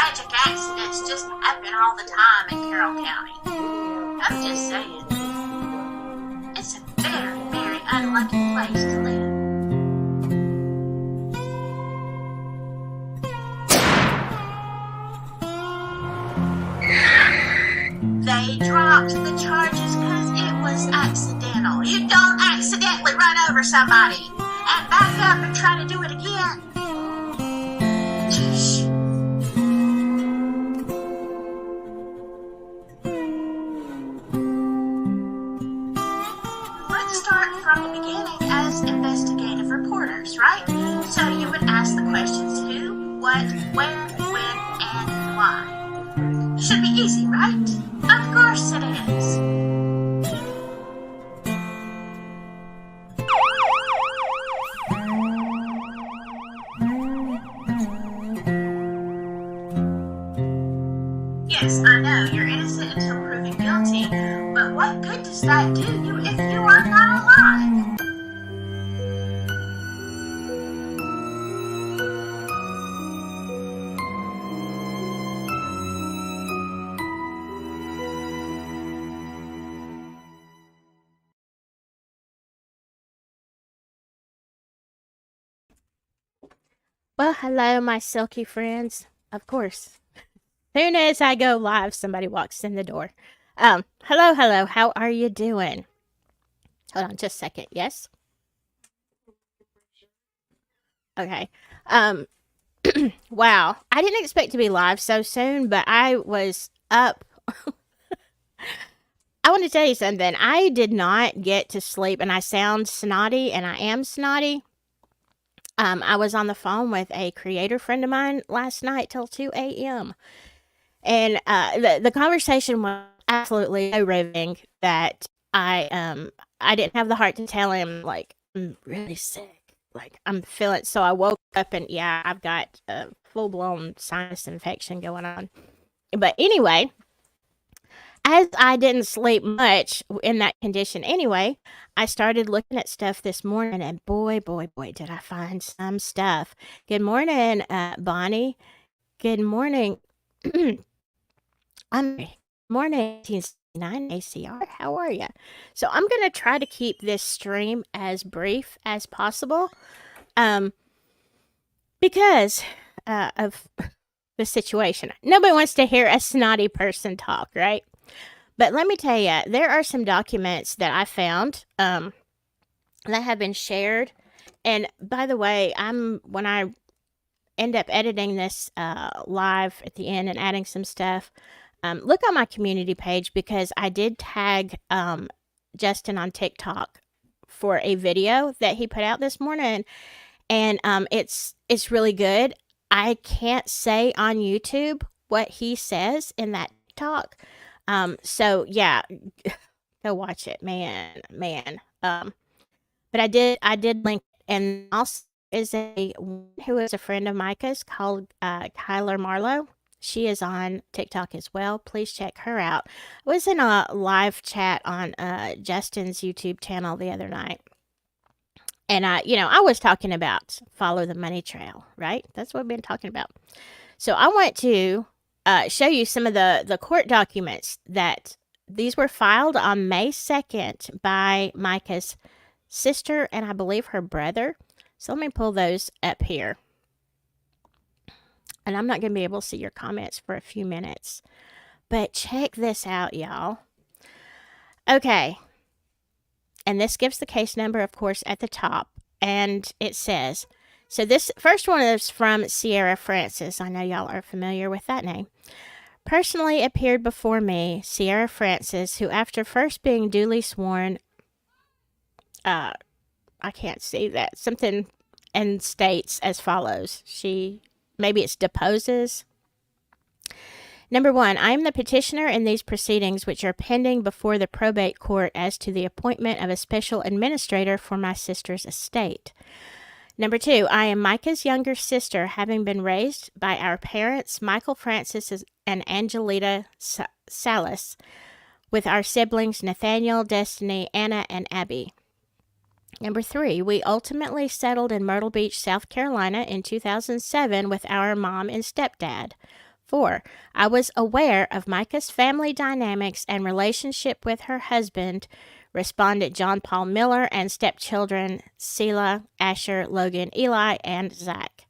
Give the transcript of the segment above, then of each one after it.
tragic accidents just happen all the time in Carroll County. I'm just saying. It's a very, very unlucky place to live. They dropped the charges because it was accidental. You don't accidentally run over somebody and back up and try to do it again. Shh. Let's start from the beginning as investigative reporters, right? So you would ask the questions who, what, where, when, and why. Should be easy, right? Of course it is. Yes, I know, you're innocent until proven guilty, but what good does that do you if you are not alive? Well, hello, my silky friends. Of course. As soon as I go live, somebody walks in the door. Hello. How are you doing? Hold on just a second. Yes? Okay. Wow. I didn't expect to be live so soon, but I was up. I want to tell you something. I did not get to sleep, and I sound snotty, and I am snotty. I was on the phone with a creator friend of mine last night till 2 a.m. And the conversation was absolutely so riveting that I didn't have the heart to tell him, like, I'm really sick. Like, I'm feeling, so I woke up and yeah, I've got a full-blown sinus infection going on. But anyway, as I didn't sleep much in that condition anyway, I started looking at stuff this morning, and boy, did I find some stuff. Good morning, Bonnie. Good morning. Morning, 1969 ACR. How are you? So I'm going to try to keep this stream as brief as possible, because of the situation. Nobody wants to hear a snotty person talk, right? But let me tell you, there are some documents that I found that have been shared. And by the way, when I end up editing this live at the end and adding some stuff, look on my community page, because I did tag Justin on TikTok for a video that he put out this morning, and it's really good. I can't say on YouTube what he says in that talk. So yeah, go watch it, man. But I did link, and also is who is a friend of Mica's called Kyler Marlowe. She is on TikTok as well. Please check her out. I was in a live chat on Justin's YouTube channel the other night. And I was talking about follow the money trail, right? That's what we've been talking about. So I want to show you some of the court documents that these were filed on May 2nd by Mica's sister and I believe her brother. So let me pull those up here. And I'm not going to be able to see your comments for a few minutes. But check this out, y'all. Okay. And this gives the case number, of course, at the top. And it says, so this first one is from Sierra Francis. I know y'all are familiar with that name. Personally appeared before me, Sierra Francis, who after first being duly sworn, I can't see that, something, and states as follows. Maybe it's deposes. Number 1, I am the petitioner in these proceedings which are pending before the probate court as to the appointment of a special administrator for my sister's estate. Number 2, I am Mica's younger sister, having been raised by our parents, Michael Francis and Angelita Salas, with our siblings Nathaniel, Destiny, Anna, and Abby. Number 3, we ultimately settled in Myrtle Beach, South Carolina in 2007 with our mom and stepdad. 4. I was aware of Mica's family dynamics and relationship with her husband, responded John Paul Miller, and stepchildren Selah, Asher, Logan, Eli, and Zach.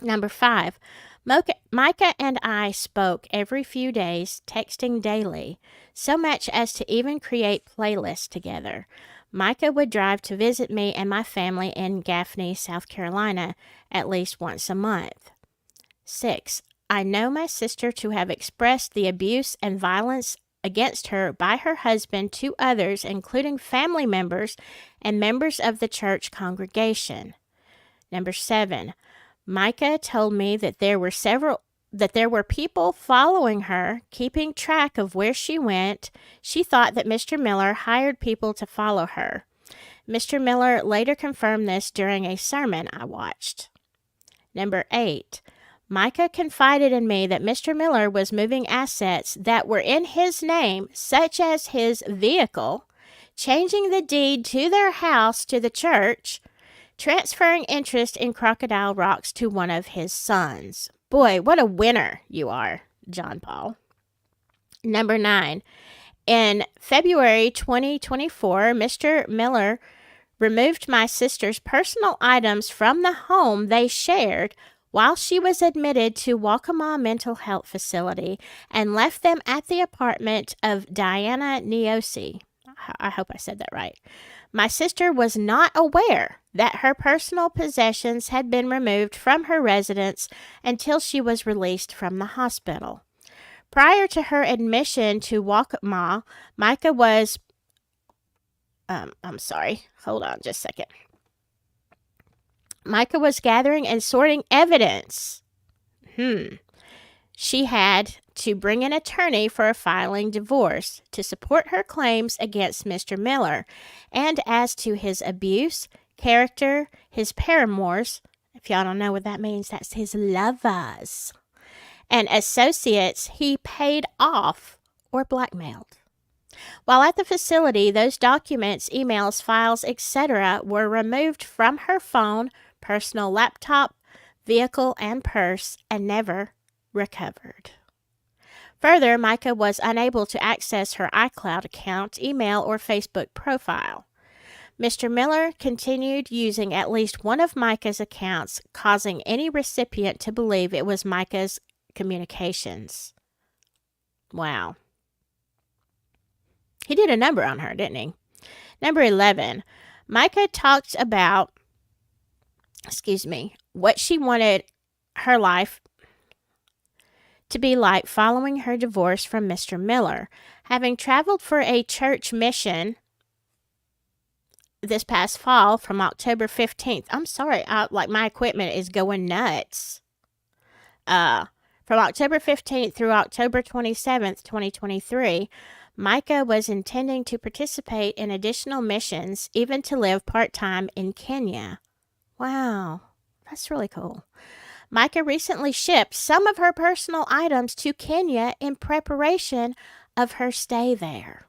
Number 5. Mica and I spoke every few days, texting daily, so much as to even create playlists together. Mica would drive to visit me and my family in Gaffney, South Carolina, at least once a month. 6. I know my sister to have expressed the abuse and violence against her by her husband to others, including family members and members of the church congregation. Number 7. Mica told me that there were people following her, keeping track of where she went. She thought that Mr. Miller hired people to follow her. Mr. Miller later confirmed this during a sermon I watched. Number 8. Mica confided in me that Mr. Miller was moving assets that were in his name, such as his vehicle, changing the deed to their house to the church, transferring interest in Crocodile Rocks to one of his sons. Boy, what a winner you are, John Paul. Number 9. In February 2024, Mr. Miller removed my sister's personal items from the home they shared while she was admitted to Waccamaw Mental Health Facility and left them at the apartment of Diana Neosi. I hope I said that right. My sister was not aware that her personal possessions had been removed from her residence until she was released from the hospital. Prior to her admission to Waccamaw, Mica was... Hold on just a second. Mica was gathering and sorting evidence. She had to bring an attorney for a filing divorce to support her claims against Mr. Miller, and as to his abuse, character, his paramours, if y'all don't know what that means, that's his lovers, and associates he paid off or blackmailed. While at the facility, those documents, emails, files, etc. were removed from her phone, personal laptop, vehicle, and purse, and never recovered. Further, Mica was unable to access her iCloud account, email, or Facebook profile. Mr. Miller continued using at least one of Mica's accounts, causing any recipient to believe it was Mica's communications. Wow. He did a number on her, didn't he? Number 11. Mica talked about, what she wanted her life to be like following her divorce from Mr. Miller. Having traveled for a church mission this past fall from October 15th. I'm sorry, my equipment is going nuts. From October 15th through October 27th, 2023, Mica was intending to participate in additional missions, even to live part-time in Kenya. Wow, that's really cool. Mica recently shipped some of her personal items to Kenya in preparation of her stay there.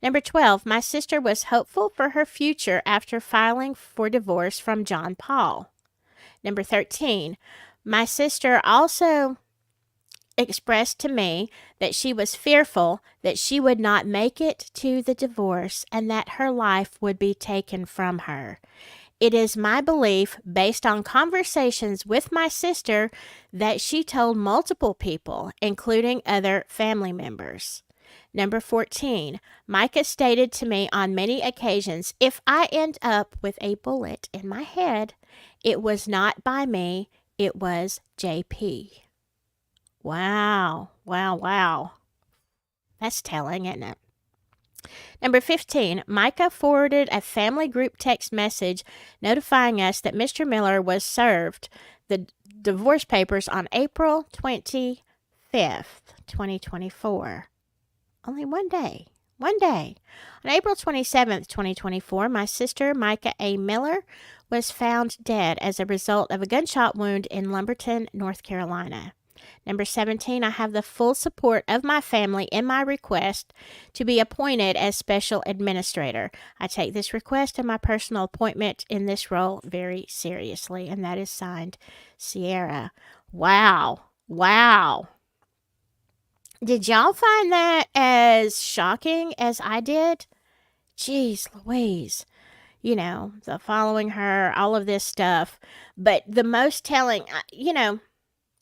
Number 12, my sister was hopeful for her future after filing for divorce from John Paul. Number 13, my sister also expressed to me that she was fearful that she would not make it to the divorce and that her life would be taken from her. It is my belief, based on conversations with my sister, that she told multiple people, including other family members. Number 14, Mica stated to me on many occasions, if I end up with a bullet in my head, it was not by me, it was JP. Wow. That's telling, isn't it? Number 15, Mica forwarded a family group text message notifying us that Mr. Miller was served the divorce papers on April 25th, 2024. Only one day. On April 27th, 2024, my sister, Mica A. Miller, was found dead as a result of a gunshot wound in Lumberton, North Carolina. Number 17, I have the full support of my family in my request to be appointed as special administrator. I take this request and my personal appointment in this role very seriously, and that is signed Sierra. Wow. Wow. Did y'all find that as shocking as I did? Jeez Louise. The following her, all of this stuff. But the most telling,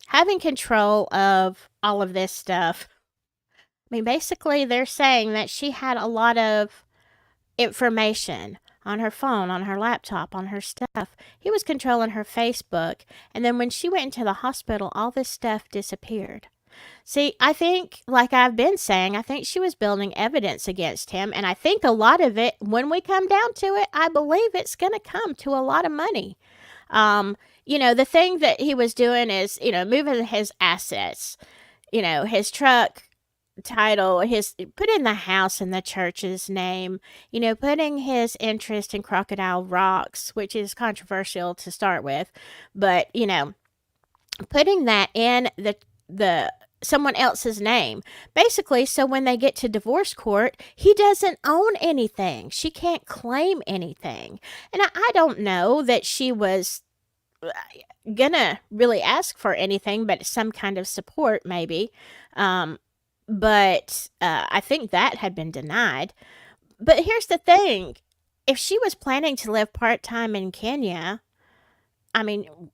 having control of all of this stuff. I mean, basically, they're saying that she had a lot of information on her phone, on her laptop, on her stuff. He was controlling her Facebook. And then when she went into the hospital, all this stuff disappeared. See, I think, like I've been saying, I think she was building evidence against him. And I think a lot of it, when we come down to it, I believe it's going to come to a lot of money. The thing that he was doing is, moving his assets, his truck title, his putting the house in the church's name, putting his interest in Crocodile Rocks, which is controversial to start with, but putting that in the someone else's name, basically, so when they get to divorce court, he doesn't own anything. She can't claim anything. And I don't know that she was gonna really ask for anything but some kind of support, maybe. But I think that had been denied. But here's the thing. If she was planning to live part-time in Kenya, I mean,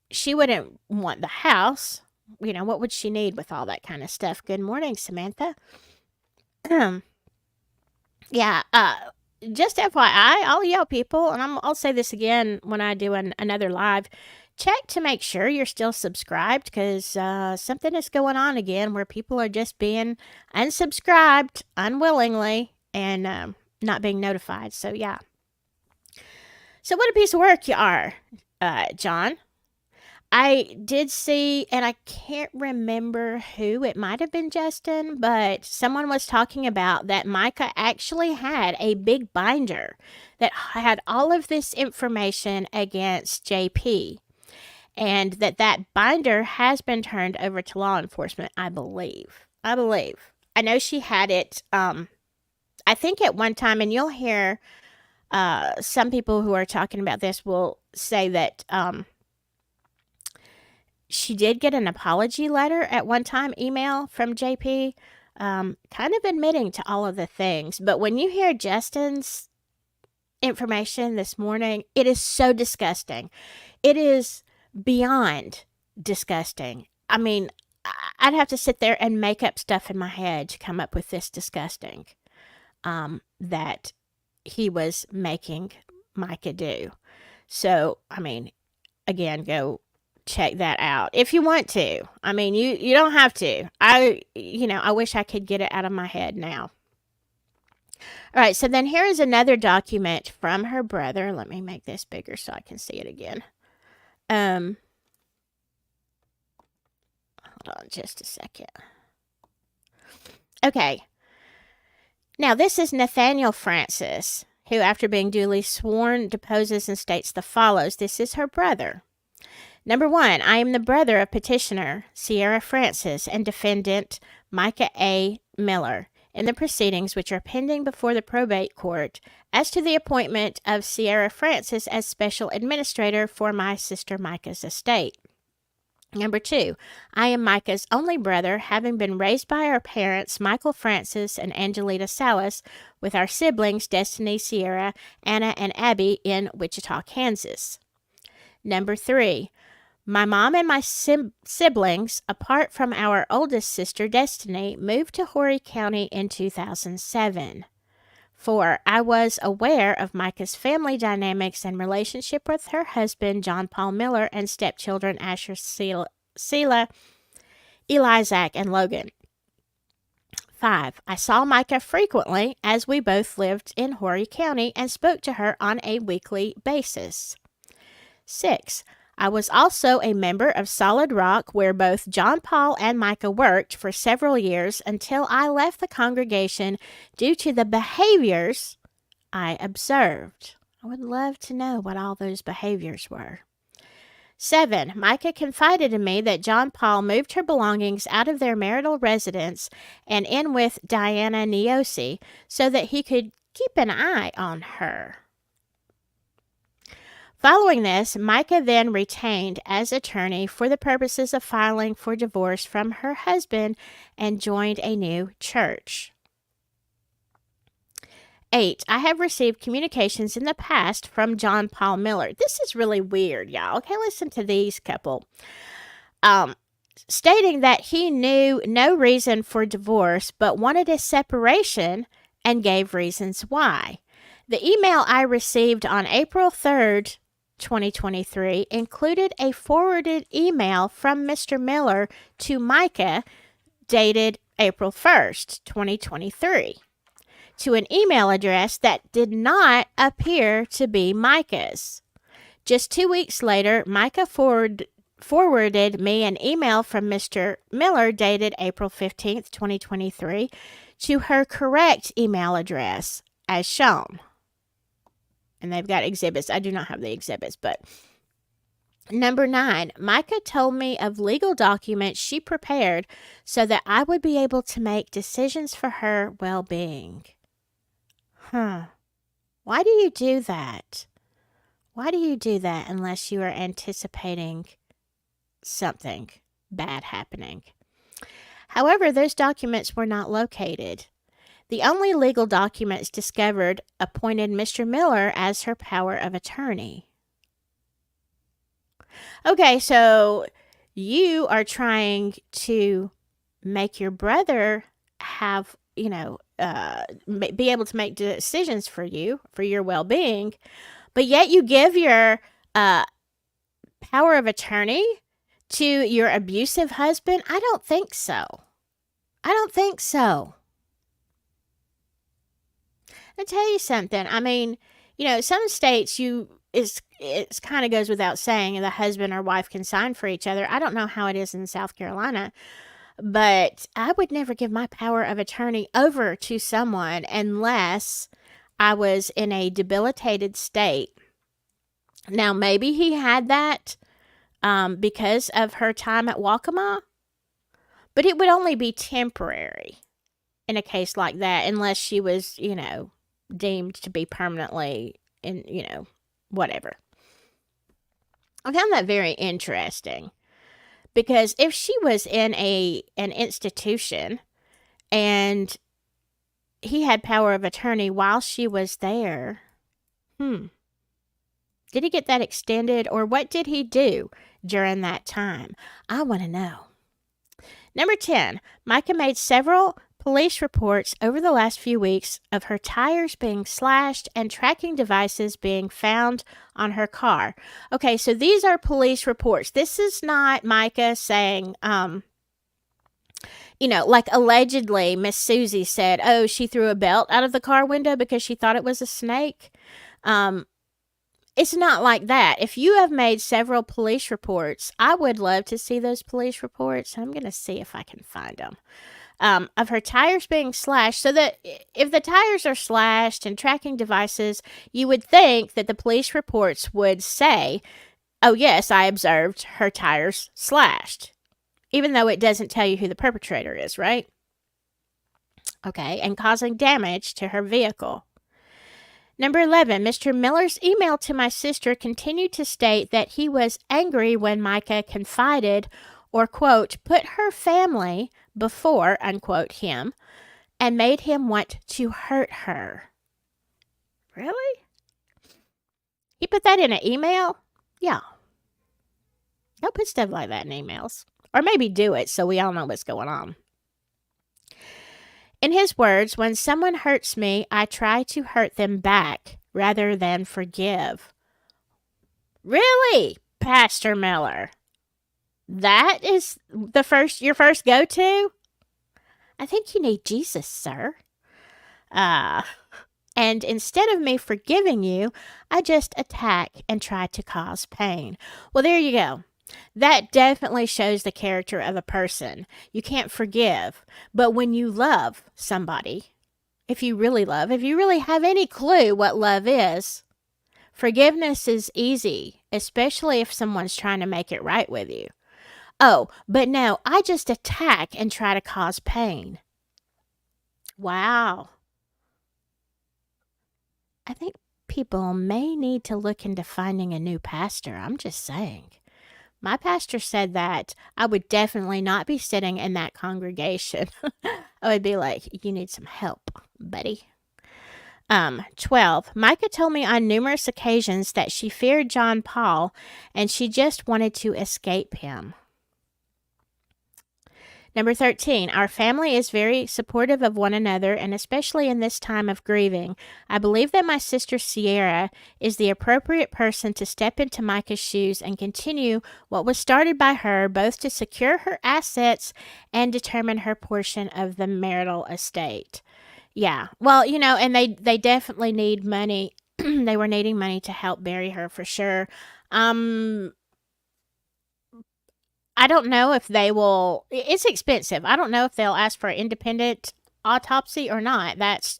she wouldn't want the house. What would she need with all that kind of stuff? Good morning, Samantha. Yeah, just FYI, all y'all people, and I'll say this again when I do another live, check to make sure you're still subscribed, because something is going on again where people are just being unsubscribed unwillingly and not being notified. So, yeah. So, what a piece of work you are, John. I did see, and I can't remember who, it might have been Justin, but someone was talking about that Mica actually had a big binder that had all of this information against JP, and that binder has been turned over to law enforcement, I believe. I know she had it, I think at one time, and you'll hear some people who are talking about this will say that she did get an apology letter at one time, email from JP, kind of admitting to all of the things. But when you hear Justin's information this morning, it is so disgusting. It is beyond disgusting. I mean, I'd have to sit there and make up stuff in my head to come up with this disgusting that he was making Mica do. So, I mean, again, go check that out if you want to. I mean, you don't have to. I wish I could get it out of my head now. All right, so then here is another document from her brother. Let me make this bigger so I can see it again. Hold on just a second. Okay. Now, this is Nathaniel Francis, who, after being duly sworn, deposes and states the follows. This is her brother. Number 1, I am the brother of petitioner Sierra Francis and defendant Mica A. Miller in the proceedings which are pending before the probate court as to the appointment of Sierra Francis as special administrator for my sister Mica's estate. Number 2, I am Mica's only brother, having been raised by our parents, Michael Francis and Angelita Salas, with our siblings Destiny, Sierra, Anna, and Abby in Wichita, Kansas. Number 3, my mom and my siblings, apart from our oldest sister, Destiny, moved to Horry County in 2007. 4, I was aware of Mica's family dynamics and relationship with her husband, John Paul Miller, and stepchildren, Asher, Selah, Elizak, and Logan. 5, I saw Mica frequently as we both lived in Horry County and spoke to her on a weekly basis. 6, I was also a member of Solid Rock, where both John Paul and Mica worked for several years until I left the congregation due to the behaviors I observed. I would love to know what all those behaviors were. 7, Mica confided in me that John Paul moved her belongings out of their marital residence and in with Diana Neosi so that he could keep an eye on her. Following this, Mica then retained as attorney for the purposes of filing for divorce from her husband and joined a new church. 8. I have received communications in the past from John Paul Miller. This is really weird, y'all. Okay, listen to these couple. Stating that he knew no reason for divorce but wanted a separation and gave reasons why. The email I received on April 3rd, 2023 included a forwarded email from Mr. Miller to Mica dated April 1st, 2023, to an email address that did not appear to be Mica's. Just 2 weeks later, Mica forwarded me an email from Mr. Miller dated April 15th, 2023, to her correct email address as shown. And they've got exhibits. I do not have the exhibits, but number 9, Mica told me of legal documents she prepared so that I would be able to make decisions for her well-being. Why do you do that? Why do you do that unless you are anticipating something bad happening? However, those documents were not located. The only legal documents discovered appointed Mr. Miller as her power of attorney. Okay, so you are trying to make your brother have, be able to make decisions for you, for your well-being, but yet you give your power of attorney to your abusive husband? I don't think so. I'll tell you something. I mean, some states it kind of goes without saying the husband or wife can sign for each other. I don't know how it is in South Carolina, but I would never give my power of attorney over to someone unless I was in a debilitated state. Now, maybe he had that because of her time at Waccamaw, but it would only be temporary in a case like that unless she was, deemed to be permanently in, whatever. I found that very interesting because if she was in an institution and he had power of attorney while she was there, did he get that extended, or what did he do during that time? I want to know. Number 10, Mica made several police reports over the last few weeks of her tires being slashed and tracking devices being found on her car. Okay, so these are police reports. This is not Mica saying, like allegedly Miss Susie said, oh, she threw a belt out of the car window because she thought it was a snake. It's not like that. If you have made several police reports, I would love to see those police reports. I'm going to see if I can find them. Of her tires being slashed, so that if the tires are slashed and tracking devices, you would think that the police reports would say, oh yes, I observed her tires slashed, even though it doesn't tell you who the perpetrator is, right? Okay, and causing damage to her vehicle. Number 11, Mr. Miller's email to my sister continued to state that he was angry when Mica confided or, quote, put her family before, unquote, him, and made him want to hurt her. Really? He put that in an email? Yeah. Don't put stuff like that in emails. Or maybe do it so we all know what's going on. In his words, when someone hurts me, I try to hurt them back rather than forgive. Really, Pastor Miller? That is your first go-to? I think you need Jesus, sir. And instead of me forgiving you, I just attack and try to cause pain. Well, there you go. That definitely shows the character of a person. You can't forgive. But when you love somebody, if you really have any clue what love is, forgiveness is easy, especially if someone's trying to make it right with you. Oh, but no, I just attack and try to cause pain. Wow. I think people may need to look into finding a new pastor. I'm just saying. My pastor said that I would definitely not be sitting in that congregation. I would be like, you need some help, buddy. 12. Micah told me on numerous occasions that she feared John Paul and she just wanted to escape him. Number 13, our family is very supportive of one another, and especially in this time of grieving. I believe that my sister Sierra is the appropriate person to step into Micah's shoes and continue what was started by her, both to secure her assets and determine her portion of the marital estate. Yeah, well, and they definitely need money. They were needing money to help bury her for sure. I don't know if they will. It's expensive. I don't know if they'll ask for an independent autopsy or not. That's,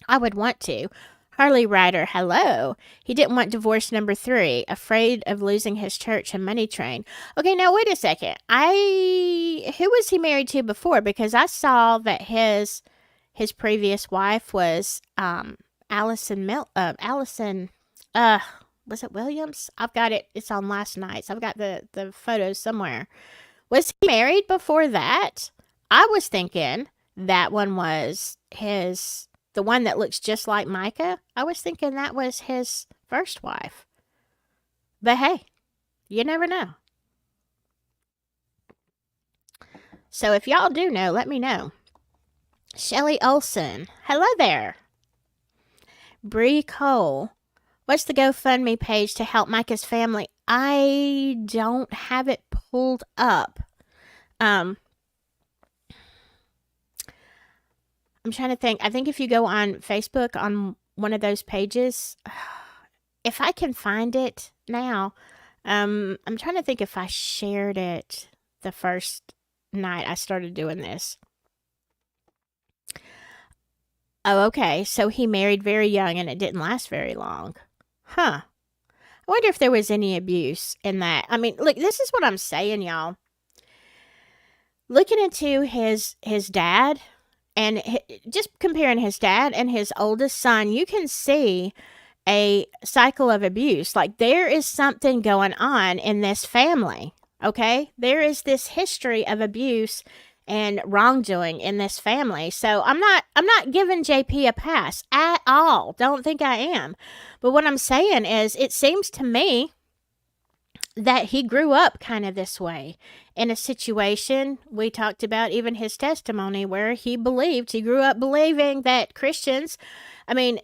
I would want to. Harley Ryder, hello. He didn't want divorce number 3, afraid of losing his church and money train. Okay, now wait a second. Who was he married to before? Because I saw that his previous wife was Allison was it Williams? I've got it. It's on last night's. I've got the photos somewhere. Was he married before that? I was thinking that one was the one that looks just like Micah. I was thinking that was his first wife. But hey, you never know. So if y'all do know, let me know. Shelly Olson, hello there. Bree Cole, what's the GoFundMe page to help Micah's family? I don't have it pulled up. I'm trying to think. I think if you go on Facebook on one of those pages, if I can find it now, I'm trying to think if I shared it the first night I started doing this. Oh, okay. So he married very young and it didn't last very long. Huh. I wonder if there was any abuse in that. I mean, look, this is what I'm saying, y'all. Looking into his dad and just comparing his dad and his oldest son, you can see a cycle of abuse. Like there is something going on in this family, okay? There is this history of abuse and wrongdoing in this family. So I'm not giving JP a pass at all. Don't think I am. But what I'm saying is it seems to me that he grew up kind of this way in a situation. We talked about even his testimony where he grew up believing that Christians, I mean,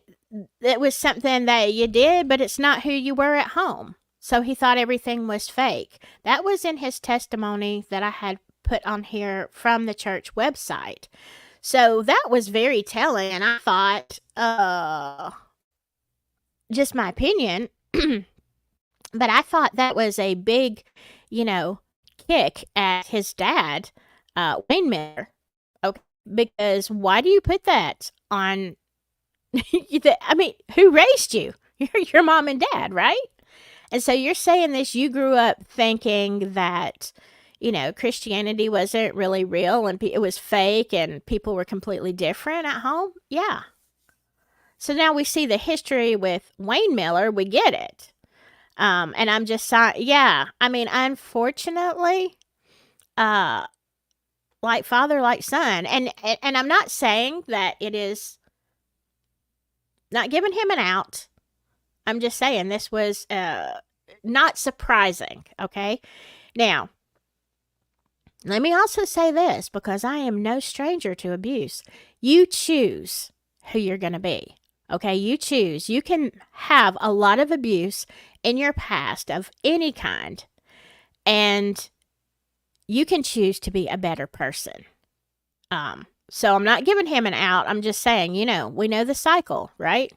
it was something that you did, but it's not who you were at home. So he thought everything was fake. That was in his testimony that I had put on here from the church website. So that was very telling. And I thought, just my opinion, but I thought that was a big, kick at his dad, Wayne Miller. Okay, because why do you put that on? I mean, who raised you? Your mom and dad, right? And so you're saying this, you grew up thinking that, Christianity wasn't really real and it was fake and people were completely different at home? Yeah. So now we see the history with Wayne Miller. We get it. And I'm just, yeah. I mean, unfortunately, like father, like son. And I'm not saying that it is not giving him an out. I'm just saying this was not surprising, okay? Now, let me also say this, because I am no stranger to abuse. You choose who you're going to be, okay? You choose. You can have a lot of abuse in your past of any kind, and you can choose to be a better person. So I'm not giving him an out. I'm just saying, we know the cycle, right?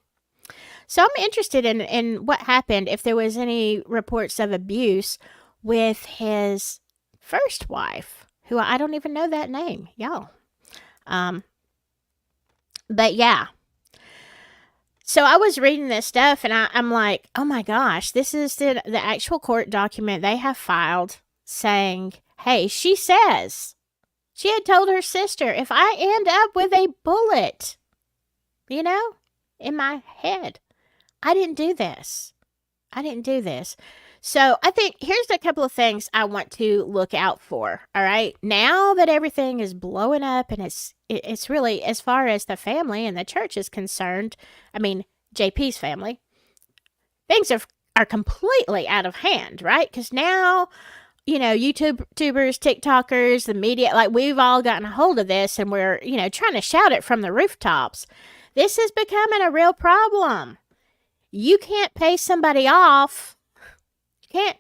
So I'm interested in what happened, if there was any reports of abuse with his first wife, who I don't even know that name, y'all. But yeah. So I was reading this stuff and I'm like, oh my gosh, this is the actual court document they have filed saying, hey, she says she had told her sister, if I end up with a bullet, in my head. I didn't do this. I didn't do this. So I think here's a couple of things I want to look out for. All right. Now that everything is blowing up and it's really, as far as the family and the church is concerned, I mean, JP's family, things are completely out of hand, right? Because now, YouTubers, TikTokers, the media, like we've all gotten a hold of this and we're, trying to shout it from the rooftops. This is becoming a real problem. You can't pay somebody off. You can't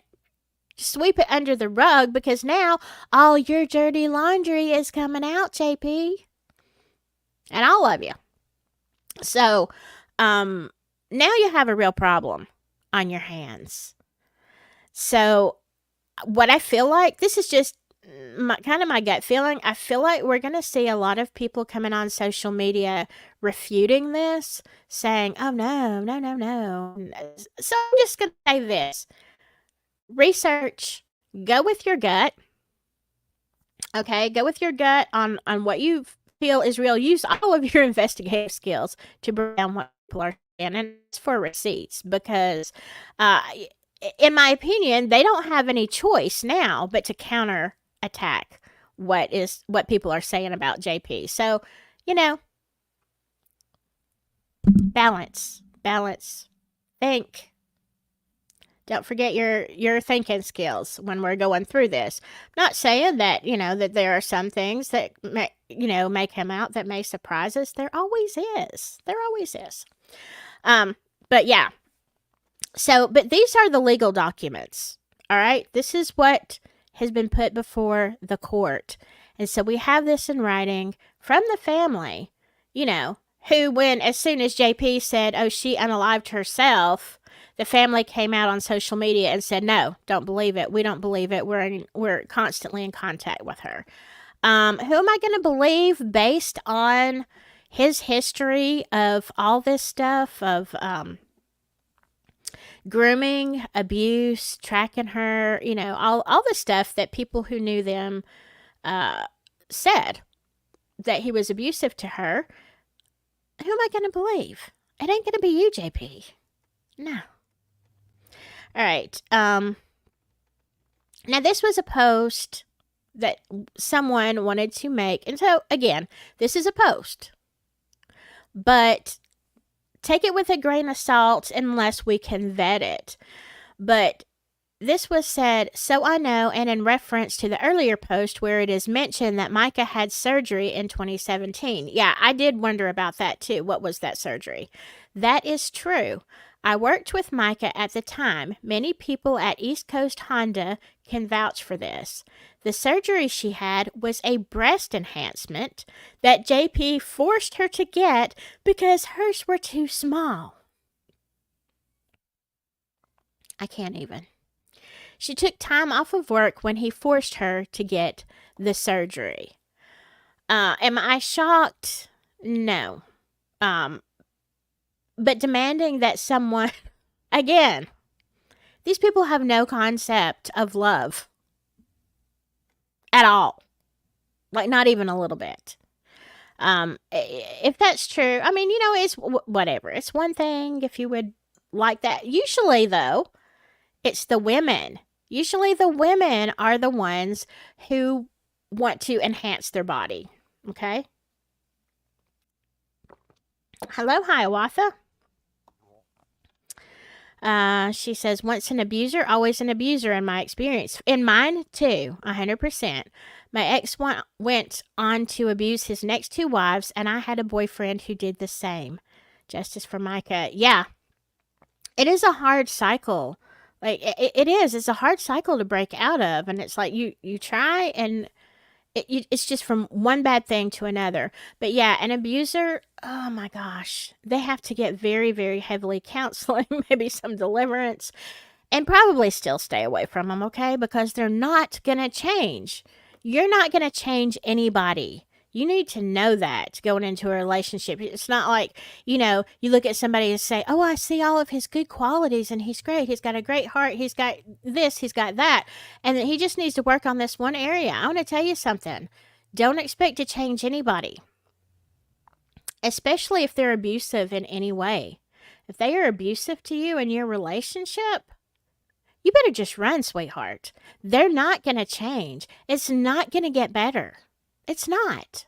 sweep it under the rug because now all your dirty laundry is coming out, JP. And all of you. So, now you have a real problem on your hands. So, what I feel like, this is just my gut feeling. I feel like we're going to see a lot of people coming on social media refuting this, saying, oh, no. So I'm just going to say this. Research. Go with your gut. Okay? Go with your gut on what you feel is real. Use all of your investigative skills to break down what people are saying. And it's for receipts because, in my opinion, they don't have any choice now but to counterattack what people are saying about JP. So, balance. Think. Don't forget your thinking skills when we're going through this. I'm not saying that, that there are some things that may come out that may surprise us. There always is. But yeah. So, but these are the legal documents. All right. This is what has been put before the court. And so we have this in writing from the family, who as soon as JP said, oh, she unalived herself, the family came out on social media and said, no, don't believe it. We don't believe it. We're constantly in contact with her. Who am I going to believe based on his history of all this stuff of, grooming, abuse, tracking her, all the stuff that people who knew them said that he was abusive to her. Who am I going to believe? It ain't going to be you, JP. No. All right. Now, this was a post that someone wanted to make. And so, again, this is a post. But take it with a grain of salt unless we can vet it. But this was said, so I know, and in reference to the earlier post where it is mentioned that Mica had surgery in 2017. Yeah, I did wonder about that too. What was that surgery? That is true. I worked with Mica at the time. Many people at East Coast Honda can vouch for this. The surgery she had was a breast enhancement that JP forced her to get because hers were too small. I can't even. She took time off of work when he forced her to get the surgery. Am I shocked? No. But demanding that someone, again, these people have no concept of love at all. Like, not even a little bit. If that's true, I mean, it's whatever. It's one thing if you would like that. Usually, though, it's the women. Usually the women are the ones who want to enhance their body. Okay? Hello, Hiawatha. She says, once an abuser, always an abuser in my experience. In mine, too, 100%. My ex went on to abuse his next two wives, and I had a boyfriend who did the same. Justice for Mica. Yeah. It is a hard cycle. Like, it is. It's a hard cycle to break out of. And it's like you try and it's just from one bad thing to another. But yeah, an abuser, oh my gosh, they have to get very, very heavily counseling, maybe some deliverance, and probably still stay away from them, okay? Because they're not going to change. You're not going to change anybody. You need to know that going into a relationship. It's not like, you look at somebody and say, oh, I see all of his good qualities and he's great. He's got a great heart. He's got this, he's got that. And he just needs to work on this one area. I want to tell you something. Don't expect to change anybody. especially if they're abusive in any way. If they are abusive to you in your relationship, you better just run, sweetheart. They're not going to change. It's not going to get better. It's not.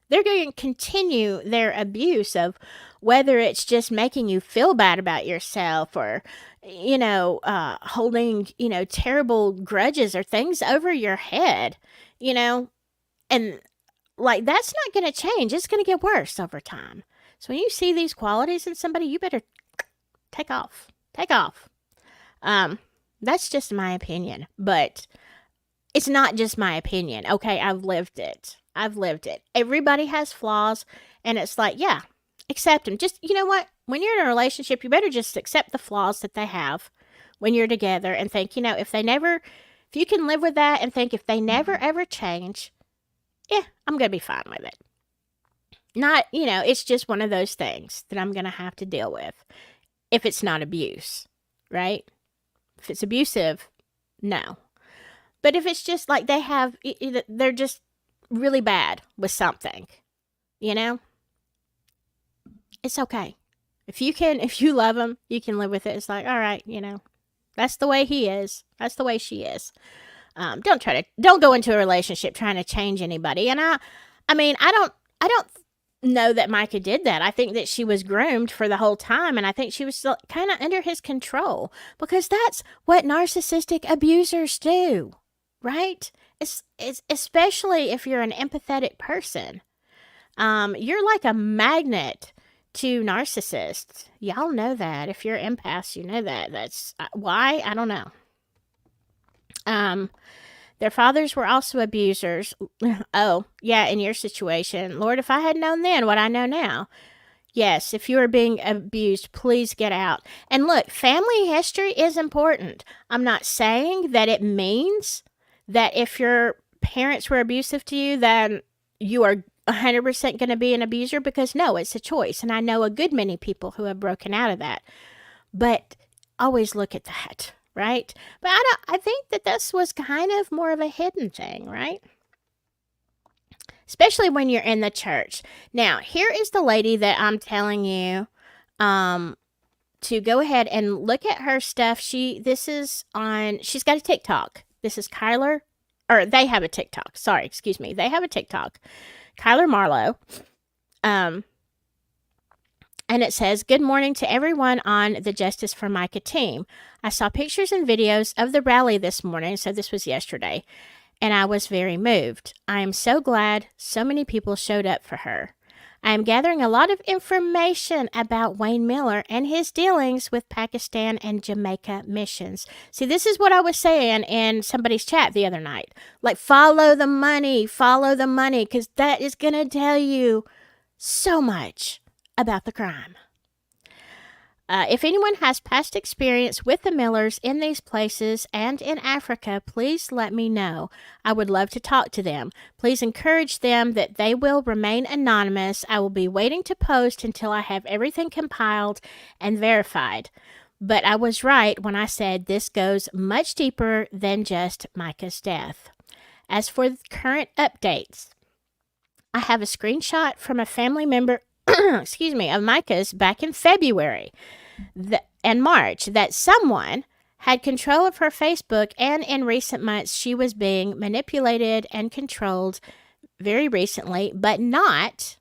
They're going to continue their abuse of whether it's just making you feel bad about yourself or, holding, terrible grudges or things over your head, and like that's not going to change. It's going to get worse over time. So when you see these qualities in somebody, you better take off. Take off. That's just my opinion, but it's not just my opinion. Okay, I've lived it. Everybody has flaws, and it's like, yeah, accept them. Just, you know what? When you're in a relationship, you better just accept the flaws that they have when you're together and think, if you can live with that and think if they never ever change, yeah, I'm going to be fine with it. Not, it's just one of those things that I'm going to have to deal with if it's not abuse, right? If it's abusive, no. But if it's just like they're just really bad with something, it's okay. If you love them, you can live with it. It's like, all right, that's the way he is. That's the way she is. Don't go into a relationship trying to change anybody. And I don't know that Mica did that. I think that she was groomed for the whole time, and I think she was still kind of under his control because that's what narcissistic abusers do, right? It's especially if you're an empathetic person. You're like a magnet to narcissists. Y'all know that. If you're empaths, you know that. That's why. I don't know. Their fathers were also abusers. Oh, yeah, in your situation. Lord, if I had known then what I know now. Yes, if you are being abused, please get out. And look, family history is important. I'm not saying that it means that if your parents were abusive to you, then you are 100% going to be an abuser, because no, it's a choice. And I know a good many people who have broken out of that. But always look at that. Right? But I think that this was kind of more of a hidden thing, right? Especially when you're in the church. Now, here is the lady that I'm telling you to go ahead and look at her stuff. She's got a TikTok. This is Kyler, or they have a TikTok. Sorry, excuse me. They have a TikTok. Kyler Marlowe. And it says, "Good morning to everyone on the Justice for Mica team. I saw pictures and videos of the rally this morning," so this was yesterday, "and I was very moved. I am so glad so many people showed up for her. I am gathering a lot of information about Wayne Miller and his dealings with Pakistan and Jamaica missions." See, this is what I was saying in somebody's chat the other night. Like, follow the money, because that is going to tell you so much about the crime. If anyone has past experience with the Millers in these places and in Africa, please let me know. I would love to talk to them. Please encourage them that they will remain anonymous. I will be waiting to post until I have everything compiled and verified. But I was right when I said this goes much deeper than just Mica's death. As for the current updates, I have a screenshot from a family member of Mica's back in February and March that someone had control of her Facebook, and in recent months she was being manipulated and controlled very recently, but not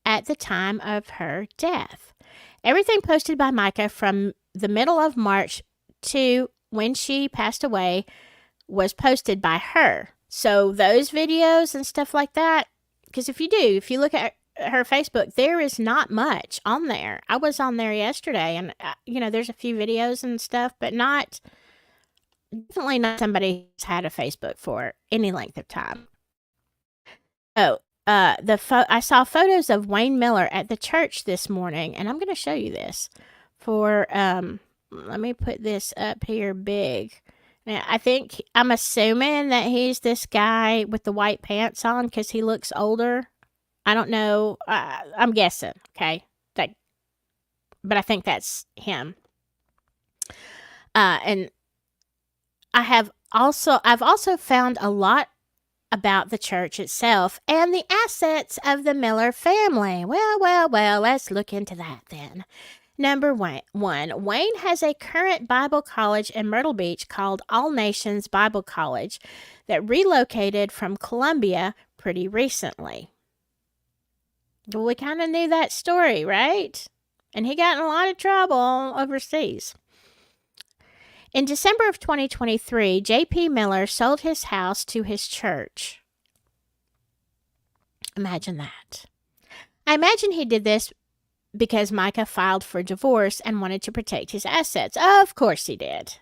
at the time of her death. Everything posted by Mica from the middle of March to when she passed away was posted by her. So those videos and stuff like that, because if you look at her Facebook, there is not much on there. I was on there yesterday, and there's a few videos and stuff, but definitely not somebody who's had a Facebook for any length of time. Oh, I saw photos of Wayne Miller at the church this morning, and I'm going to show you this. Let me put this up here big. Now, I'm assuming that he's this guy with the white pants on because he looks older. I don't know. I'm guessing, okay? But I think that's him. And I've also found a lot about the church itself and the assets of the Miller family. Well, let's look into that then. Number one, Wayne has a current Bible college in Myrtle Beach called All Nations Bible College that relocated from Columbia pretty recently. Well, we kind of knew that story, right? And he got in a lot of trouble overseas. In December of 2023, J.P. Miller sold his house to his church. Imagine that. I imagine he did this because Mica filed for divorce and wanted to protect his assets. Of course he did.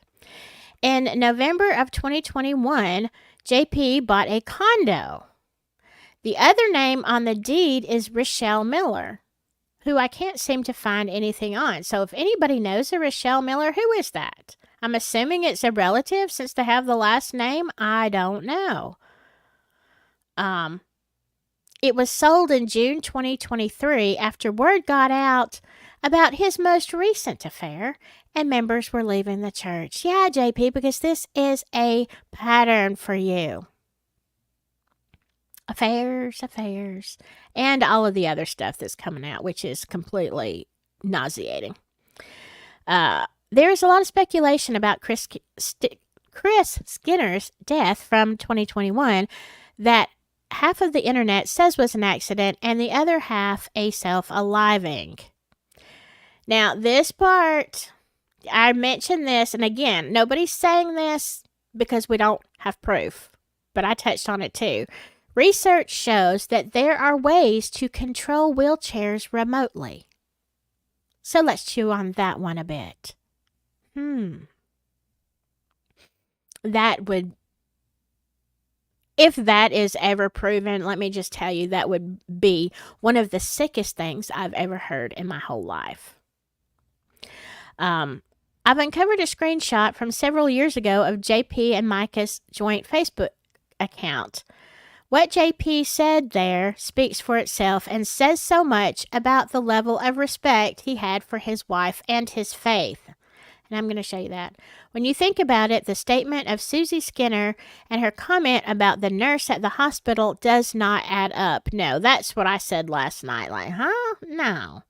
In November of 2021, J.P. bought a condo. The other name on the deed is Rochelle Miller, who I can't seem to find anything on. So if anybody knows a Rochelle Miller, who is that? I'm assuming it's a relative since they have the last name. I don't know. It was sold in June 2023 after word got out about his most recent affair and members were leaving the church. Yeah, JP, because this is a pattern for you. Affairs, and all of the other stuff that's coming out, which is completely nauseating. There is a lot of speculation about Chris Skinner's death from 2021 that half of the internet says was an accident and the other half a self-aliving. Now, this part, I mentioned this, and again, nobody's saying this because we don't have proof, but I touched on it too. Research shows that there are ways to control wheelchairs remotely. So let's chew on that one a bit. That would, if that is ever proven, let me just tell you, that would be one of the sickest things I've ever heard in my whole life. I've uncovered a screenshot from several years ago of JP and Mica's joint Facebook account. What JP said there speaks for itself and says so much about the level of respect he had for his wife and his faith. And I'm going to show you that. When you think about it, the statement of Susie Skinner and her comment about the nurse at the hospital does not add up. No, that's what I said last night. Like, huh? No.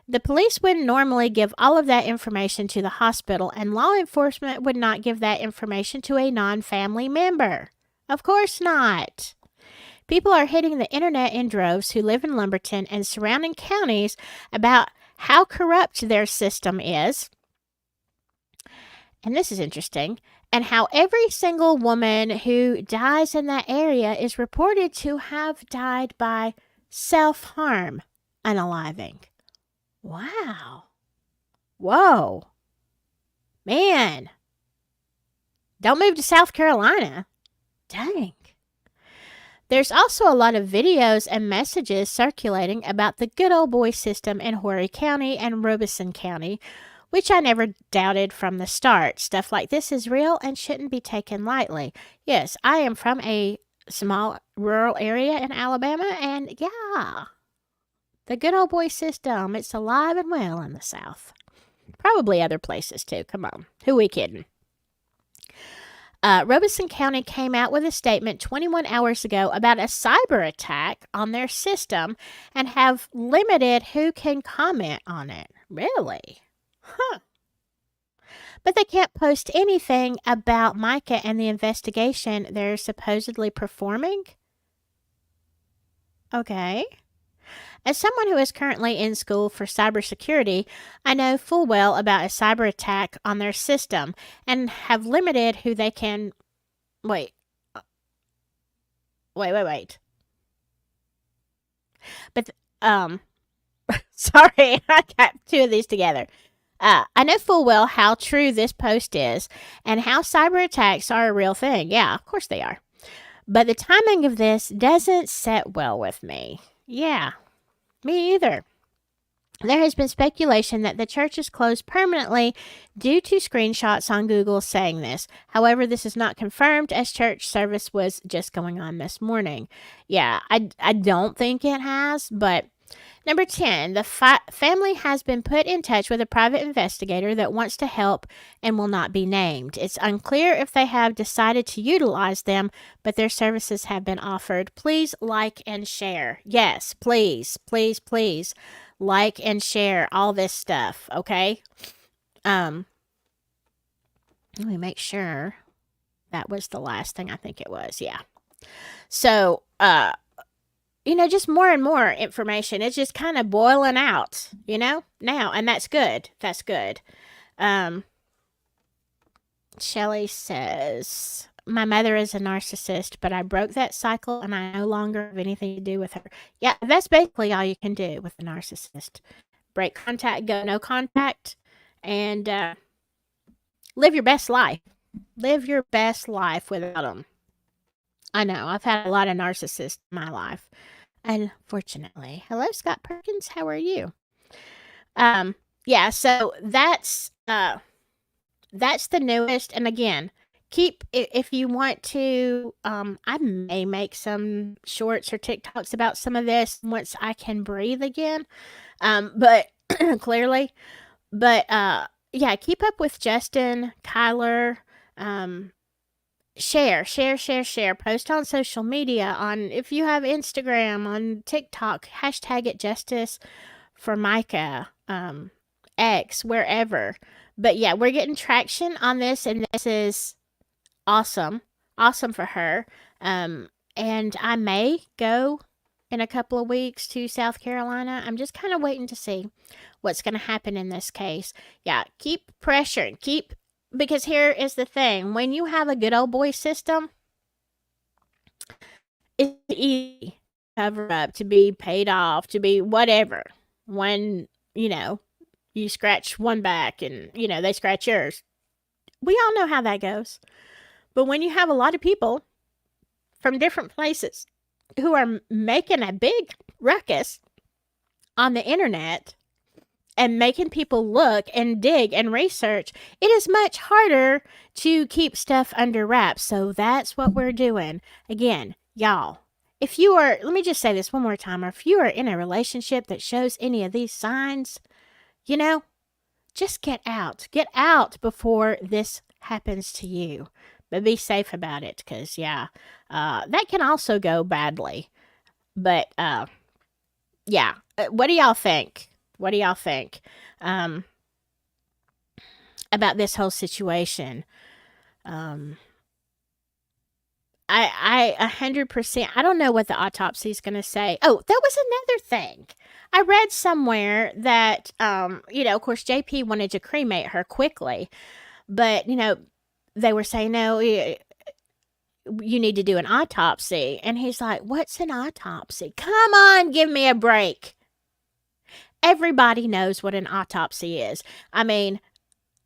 The police wouldn't normally give all of that information to the hospital, and law enforcement would not give that information to a non-family member. Of course not. People are hitting the internet in droves who live in Lumberton and surrounding counties about how corrupt their system is. And this is interesting. And how every single woman who dies in that area is reported to have died by self-harm, unaliving. Wow. Whoa. Man. Don't move to South Carolina. Dang. There's also a lot of videos and messages circulating about the good old boy system in Horry County and Robeson County, which I never doubted from the start. Stuff like this is real and shouldn't be taken lightly. Yes, I am from a small rural area in Alabama, and yeah, the good old boy system, it's alive and well in the South. Probably other places too. Come on, who we kidding? Robeson County came out with a statement 21 hours ago about a cyber attack on their system and have limited who can comment on it. Really? Huh. But they can't post anything about Mica and the investigation they're supposedly performing? Okay. As someone who is currently in school for cybersecurity, I know full well about a cyber attack on their system and have limited who they can... Wait. But, sorry, I got two of these together. I know full well how true this post is and how cyber attacks are a real thing. Yeah, of course they are. But the timing of this doesn't set well with me. Yeah. Me either. There has been speculation that the church is closed permanently due to screenshots on Google saying this. However, this is not confirmed as church service was just going on this morning. Yeah, I don't think it has, but Number 10, the family has been put in touch with a private investigator that wants to help and will not be named. It's unclear if they have decided to utilize them, but their services have been offered. Please like and share. Yes, please, please, please like and share all this stuff, okay? Let me make sure that was the last thing. I think it was, yeah. So, just more and more information. It's just kind of boiling out, now, and that's good. That's good. Shelly says, my mother is a narcissist, but I broke that cycle and I no longer have anything to do with her. Yeah, that's basically all you can do with a narcissist. Break contact, go no contact, and live your best life. Live your best life without them. I know, I've had a lot of narcissists in my life. Unfortunately. Hello, Scott Perkins. How are you? Yeah, so that's the newest. And again, if you want to, I may make some shorts or TikToks about some of this once I can breathe again. But clearly, but yeah, keep up with Justin, Kyler, share. Post on social media, if you have Instagram, on TikTok, hashtag it Justice for Mica, X, wherever. But yeah, we're getting traction on this, and this is awesome for her. And I may go in a couple of weeks to South Carolina. I'm just kind of waiting to see what's going to happen in this case. Yeah, keep pressuring, because here is the thing. When you have a good old boy system, it's easy to cover up, to be paid off, to be whatever. When, you scratch one back and, they scratch yours. We all know how that goes. But when you have a lot of people from different places who are making a big ruckus on the internet and making people look and dig and research, it is much harder to keep stuff under wraps. So that's what we're doing. Again, y'all, let me just say this one more time. If you are in a relationship that shows any of these signs, just get out. Get out before this happens to you. But be safe about it, because, that can also go badly. But, yeah. What do y'all think? What do y'all think about this whole situation? I 100%. I don't know what the autopsy is going to say. Oh, that was another thing. I read somewhere that, of course, JP wanted to cremate her quickly, but they were saying, no, you need to do an autopsy, and he's like, "What's an autopsy? Come on, give me a break." Everybody knows what an autopsy is. I mean,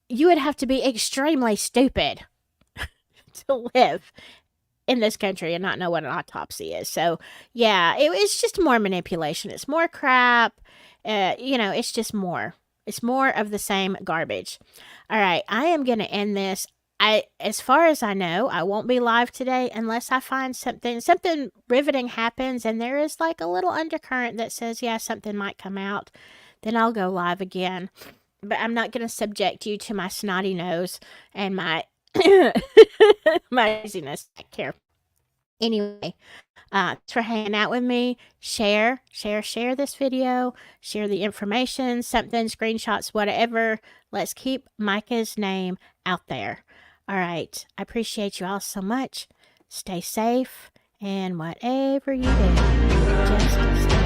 you would have to be extremely stupid to live in this country and not know what an autopsy is. So, yeah, it's just more manipulation. It's more crap. It's just more. It's more of the same garbage. All right, I am going to end this. As far as I know, I won't be live today unless I find something riveting happens, and there is like a little undercurrent that says, yeah, something might come out. Then I'll go live again. But I'm not going to subject you to my snotty nose and my my craziness. I care. Anyway, thanks for hanging out with me. Share this video. Share the information, something, screenshots, whatever. Let's keep Mica's name out there. All right. I appreciate you all so much. Stay safe, and whatever you do, just stay